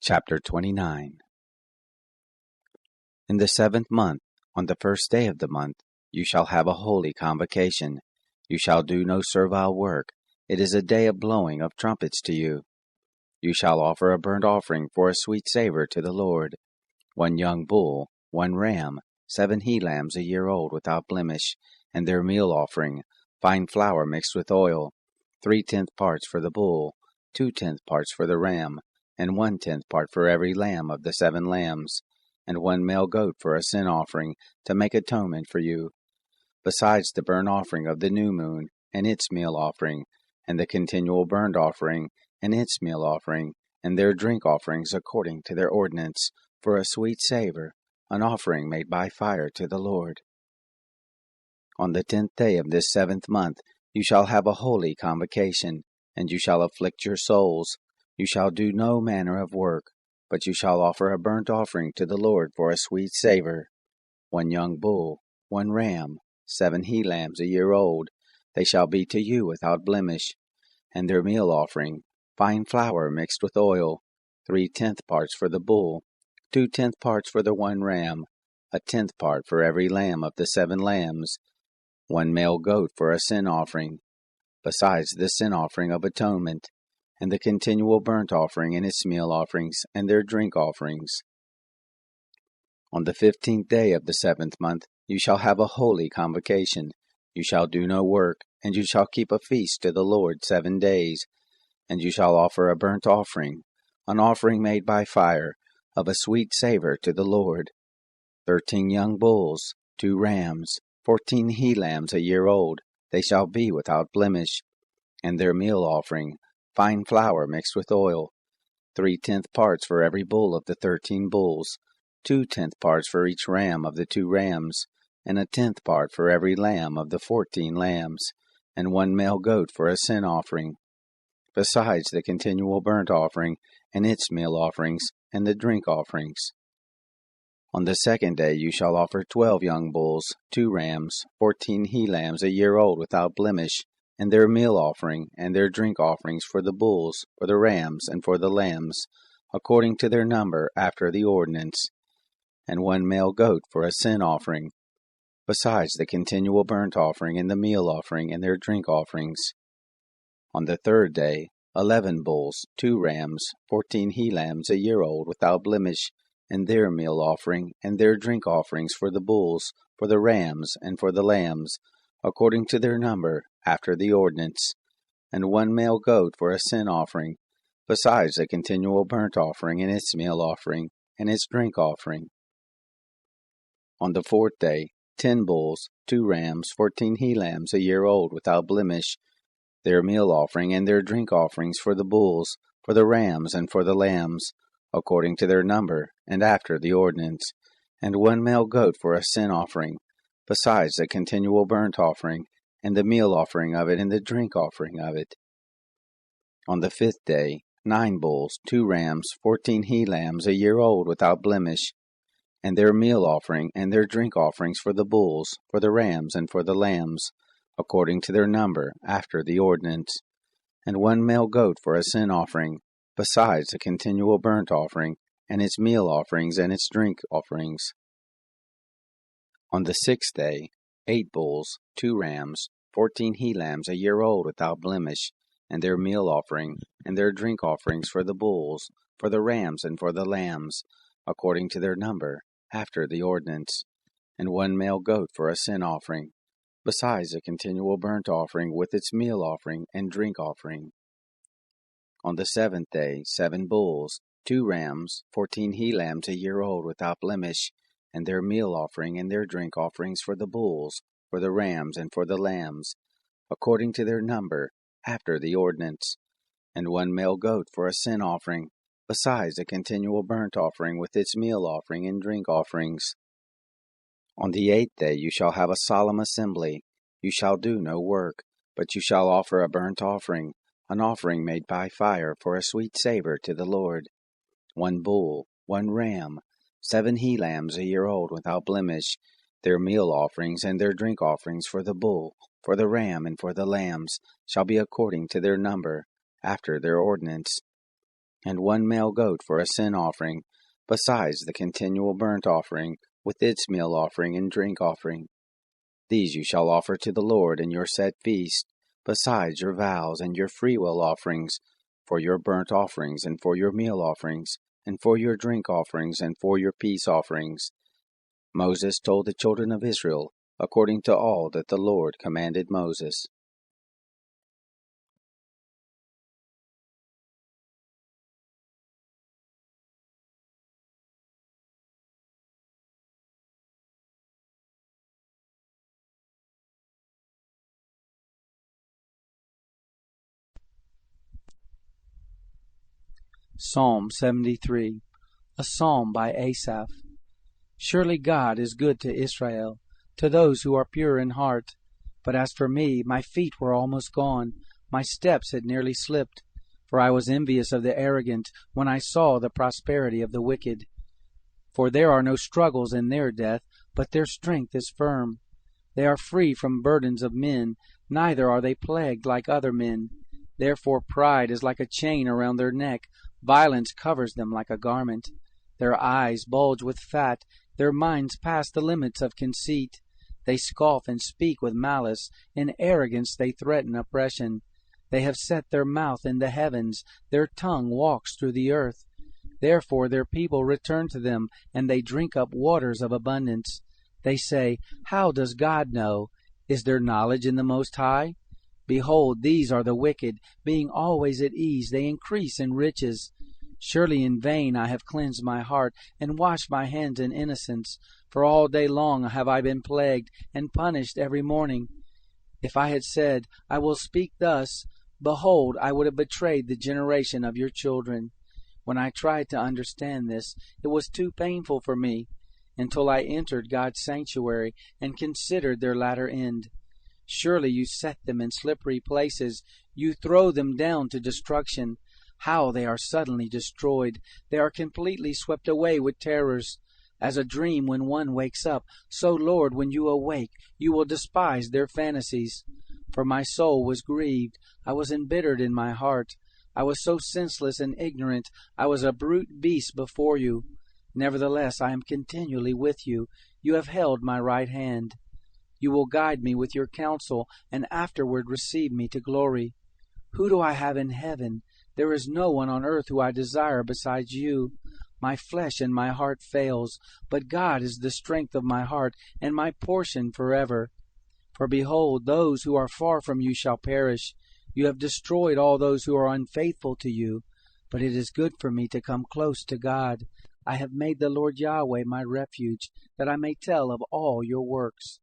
Chapter 29. In the 7th month, on the 1st day of the month, you shall have a holy convocation. You shall do no servile work. It is a day of blowing of trumpets to you. You shall offer a burnt offering for a sweet savor to the Lord, 1 young bull, 1 ram, 7 he-lambs a year old without blemish, and their meal offering, fine flour mixed with oil, 3/10 parts for the bull, 2/10 parts for the ram, and 1/10 part for every lamb of the 7 lambs, and 1 male goat for a sin offering, to make atonement for you, besides the burnt offering of the new moon, and its meal offering, and the continual burnt offering, and its meal offering, and their drink offerings according to their ordinance, for a sweet savor, an offering made by fire to the Lord. On the 10th day of this 7th month you shall have a holy convocation, and you shall afflict your souls. You shall do no manner of work, but you shall offer a burnt offering to the Lord for a sweet savor, 1 young bull, 1 ram, 7 he-lambs a year old, they shall be to you without blemish, and their meal offering, fine flour mixed with oil, 3/10 parts for the bull, 2/10 parts for the 1 ram, 1/10 part for every lamb of the 7 lambs, 1 male goat for a sin offering, besides the sin offering of atonement, and the continual burnt offering and its meal offerings, and their drink offerings. On the 15th day of the 7th month you shall have a holy convocation. You shall do no work, and you shall keep a feast to the Lord 7 days, and you shall offer a burnt offering, an offering made by fire, of a sweet savor to the Lord, 13 young bulls, 2 rams, 14 he-lambs a year old, they shall be without blemish, and their meal offering, fine flour mixed with oil, 3/10 parts for every bull of the 13 bulls, 2/10 parts for each ram of the 2 rams, and 1/10 part for every lamb of the 14 lambs, and 1 male goat for a sin offering, besides the continual burnt offering, and its meal offerings, and the drink offerings. On the 2nd day you shall offer 12 young bulls, 2 rams, 14 he-lambs a year old without blemish, and their meal offering, and their drink offerings for the bulls, for the rams, and for the lambs, according to their number after the ordinance, and 1 male goat for a sin offering, besides the continual burnt offering, and the meal offering, and their drink offerings. On the 3rd day 11 bulls, 2 rams, 14 he-lambs a year old without blemish, and their meal offering, and their drink offerings for the bulls, for the rams, and for the lambs, according to their number, after the ordinance, and 1 male goat for a sin offering, besides the continual burnt offering, and its meal offering, and its drink offering. On the 4th day 10 bulls, 2 rams, 14 he-lambs a year old without blemish, their meal offering, and their drink offerings for the bulls, for the rams, and for the lambs, according to their number, and after the ordinance, and 1 male goat for a sin offering, besides the continual burnt offering, and the meal offering of it, and the drink offering of it. On the 5th day 9 bulls, 2 rams, 14 he-lambs a year old without blemish, and their meal offering, and their drink offerings for the bulls, for the rams, and for the lambs, according to their number, after the ordinance, and 1 male goat for a sin offering, besides the continual burnt offering, and its meal offerings, and its drink offerings. On the 6th day 8 bulls, 2 rams, 14 he-lambs a year old without blemish, and their meal offering, and their drink offerings for the bulls, for the rams, and for the lambs, according to their number, after the ordinance, and 1 male goat for a sin offering, besides a continual burnt offering with its meal offering and drink offering. On the 7th day 7 bulls, 2 rams, 14 he-lambs a year old without blemish, and their meal offering and their drink offerings for the bulls, for the rams, and for the lambs, according to their number, after the ordinance, and 1 male goat for a sin offering, besides a continual burnt offering with its meal offering and drink offerings. On the 8th day you shall have a solemn assembly. You shall do no work, but you shall offer a burnt offering, an offering made by fire for a sweet savor to the Lord, 1 bull, 1 ram, 7 he-lambs a year old without blemish, their meal offerings and their drink offerings for the bull, for the ram, and for the lambs, shall be according to their number, after their ordinance, and 1 male goat for a sin offering, besides the continual burnt offering, with its meal offering and drink offering. These you shall offer to the Lord in your set feast, besides your vows and your freewill offerings, for your burnt offerings, and for your meal offerings, and for your drink offerings, and for your peace offerings. Moses told the children of Israel, according to all that the Lord commanded Moses. Psalm 73, a psalm by Asaph. Surely God is good to Israel, to those who are pure in heart. But as for me, my feet were almost gone, my steps had nearly slipped. For I was envious of the arrogant when I saw the prosperity of the wicked. For there are no struggles in their death, but their strength is firm. They are free from burdens of men, neither are they plagued like other men. Therefore pride is like a chain around their neck, violence covers them like a garment. Their eyes bulge with fat, their minds pass the limits of conceit. They scoff and speak with malice, in arrogance they threaten oppression. They have set their mouth in the heavens, their tongue walks through the earth. Therefore their people return to them, and they drink up waters of abundance. They say, How does God know? Is there knowledge in the Most High? Behold, these are the wicked, being always at ease, they increase in riches. Surely in vain I have cleansed my heart, and washed my hands in innocence. For all day long have I been plagued, and punished every morning. If I had said, I will speak thus, behold, I would have betrayed the generation of your children. When I tried to understand this, it was too painful for me, until I entered God's sanctuary, and considered their latter end. Surely you set them in slippery places, you throw them down to destruction. How they are suddenly destroyed! They are completely swept away with terrors. As a dream when one wakes up, so, Lord, when you awake, you will despise their fantasies. For my soul was grieved, I was embittered in my heart. I was so senseless and ignorant, I was a brute beast before you. Nevertheless, I am continually with you. You have held my right hand. You will guide me with your counsel, and afterward receive me to glory. Who do I have in heaven? There is no one on earth who I desire besides you. My flesh and my heart fails, but God is the strength of my heart, and my portion forever. For behold, those who are far from you shall perish. You have destroyed all those who are unfaithful to you. But it is good for me to come close to God. I have made the Lord Yahweh my refuge, that I may tell of all your works.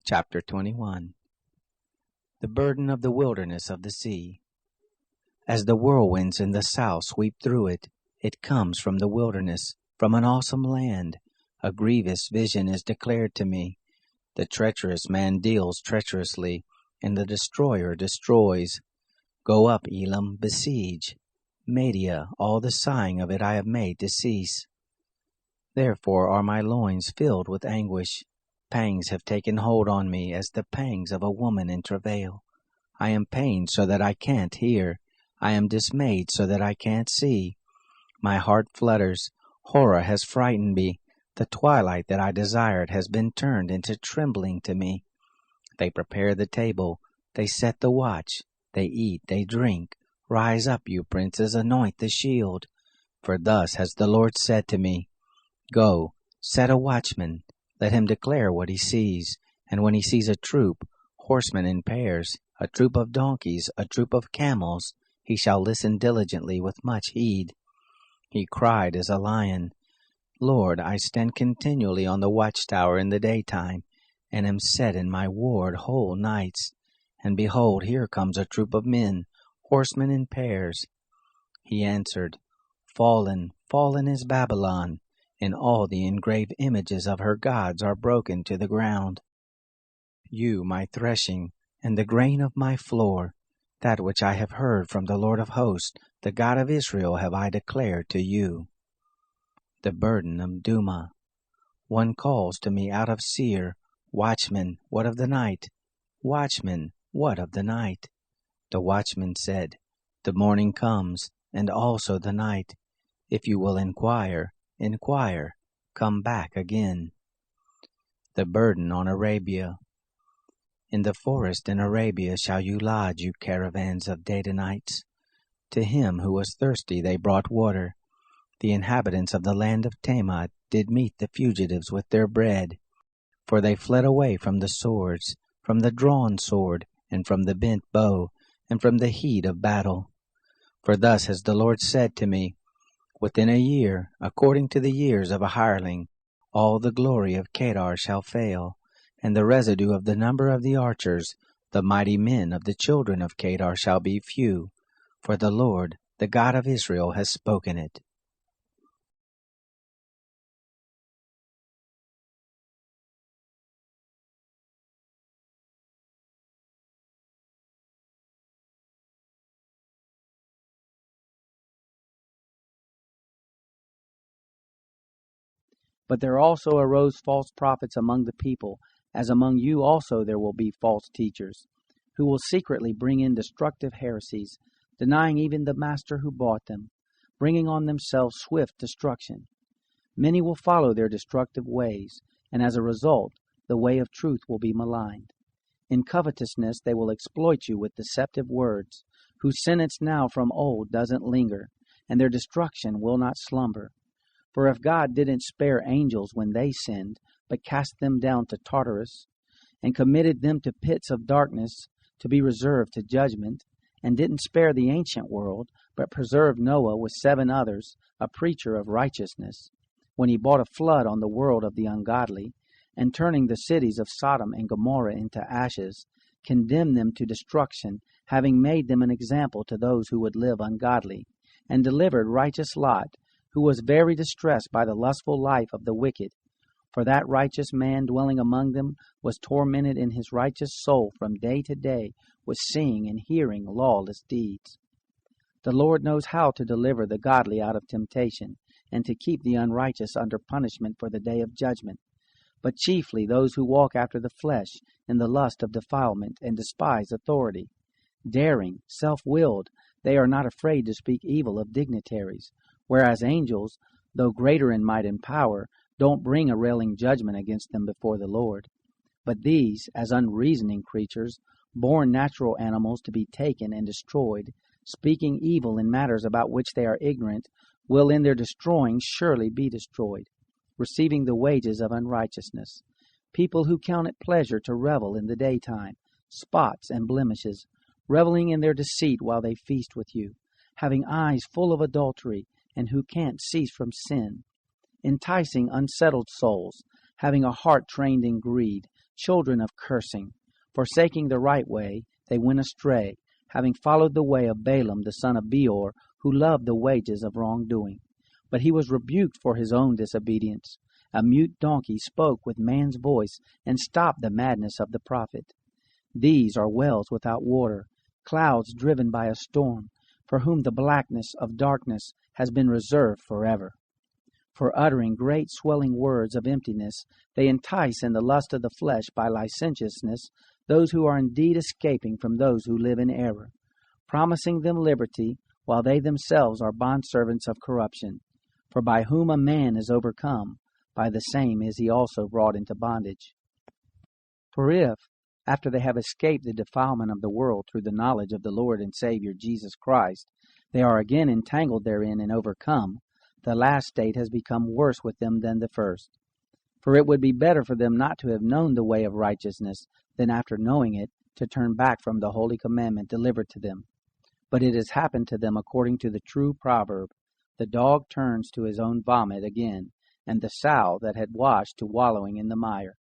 Chapter 21. The burden of the wilderness of the sea. As the whirlwinds in the south sweep through it, it comes from the wilderness, from an awesome land. A grievous vision is declared to me. The treacherous man deals treacherously, and the destroyer destroys. Go up, Elam, besiege. Media, all the sighing of it I have made to cease. Therefore are my loins filled with anguish. Pangs have taken hold on me as the pangs of a woman in travail. I am pained so that I can't hear. I am dismayed so that I can't see. My heart flutters. Horror has frightened me. The twilight that I desired has been turned into trembling to me. They prepare the table. They set the watch. They eat, they drink. Rise up, you princes, anoint the shield. For thus has the Lord said to me, Go, set a watchman. Let him declare what he sees. And when he sees a troop, horsemen in pairs, a troop of donkeys, a troop of camels, he shall listen diligently with much heed. He cried as a lion, Lord, I stand continually on the watchtower in the daytime, and am set in my ward whole nights. And behold, here comes a troop of men, horsemen in pairs. He answered, Fallen, fallen is Babylon, and all the engraved images of her gods are broken to the ground. You, my threshing, and the grain of my floor, That which I have heard from the Lord of hosts, the God of Israel, have I declared to you. The burden of Duma. One calls to me out of Seir, Watchman, what of the night? Watchman, what of the night? The watchman said, The morning comes, and also the night. If you will inquire, come back again. The burden on Arabia. In the forest in Arabia shall you lodge, you caravans of Dedanites. To him who was thirsty they brought water. The inhabitants of the land of Tamad did meet the fugitives with their bread. For they fled away from the swords, from the drawn sword, and from the bent bow, and from the heat of battle. For thus has the Lord said to me, Within a year, according to the years of a hireling, all the glory of Kedar shall fail, and the residue of the number of the archers, the mighty men of the children of Kedar shall be few, for the Lord, the God of Israel, has spoken it. But there also arose false prophets among the people, as among you also there will be false teachers, who will secretly bring in destructive heresies, denying even the master who bought them, bringing on themselves swift destruction. Many will follow their destructive ways, and as a result, the way of truth will be maligned. In covetousness they will exploit you with deceptive words, whose sentence now from old doesn't linger, and their destruction will not slumber. For if God didn't spare angels when they sinned, but cast them down to Tartarus, and committed them to pits of darkness to be reserved to judgment, and didn't spare the ancient world, but preserved Noah with 7 others, a preacher of righteousness, when he brought a flood on the world of the ungodly, and turning the cities of Sodom and Gomorrah into ashes, condemned them to destruction, having made them an example to those who would live ungodly, and delivered righteous Lot, who was very distressed by the lustful life of the wicked. For that righteous man dwelling among them was tormented in his righteous soul from day to day with seeing and hearing lawless deeds. The Lord knows how to deliver the godly out of temptation, and to keep the unrighteous under punishment for the day of judgment, but chiefly those who walk after the flesh in the lust of defilement and despise authority. Daring, self-willed, they are not afraid to speak evil of dignitaries, whereas angels, though greater in might and power, don't bring a railing judgment against them before the Lord. But these, as unreasoning creatures, born natural animals to be taken and destroyed, speaking evil in matters about which they are ignorant, will in their destroying surely be destroyed, receiving the wages of unrighteousness. People who count it pleasure to revel in the daytime, spots and blemishes, reveling in their deceit while they feast with you, having eyes full of adultery, and who can't cease from sin, enticing unsettled souls, having a heart trained in greed, children of cursing. Forsaking the right way, they went astray, having followed the way of Balaam the son of Beor, who loved the wages of wrongdoing. But he was rebuked for his own disobedience. A mute donkey spoke with man's voice, and stopped the madness of the prophet. These are wells without water, clouds driven by a storm, for whom the blackness of darkness has been reserved forever. For uttering great swelling words of emptiness, they entice in the lust of the flesh by licentiousness those who are indeed escaping from those who live in error, promising them liberty, while they themselves are bondservants of corruption. For by whom a man is overcome, by the same is he also brought into bondage. For if, after they have escaped the defilement of the world through the knowledge of the Lord and Savior Jesus Christ, they are again entangled therein and overcome, the last state has become worse with them than the first. For it would be better for them not to have known the way of righteousness than after knowing it to turn back from the holy commandment delivered to them. But it has happened to them according to the true proverb, the dog turns to his own vomit again, and the sow that had washed to wallowing in the mire.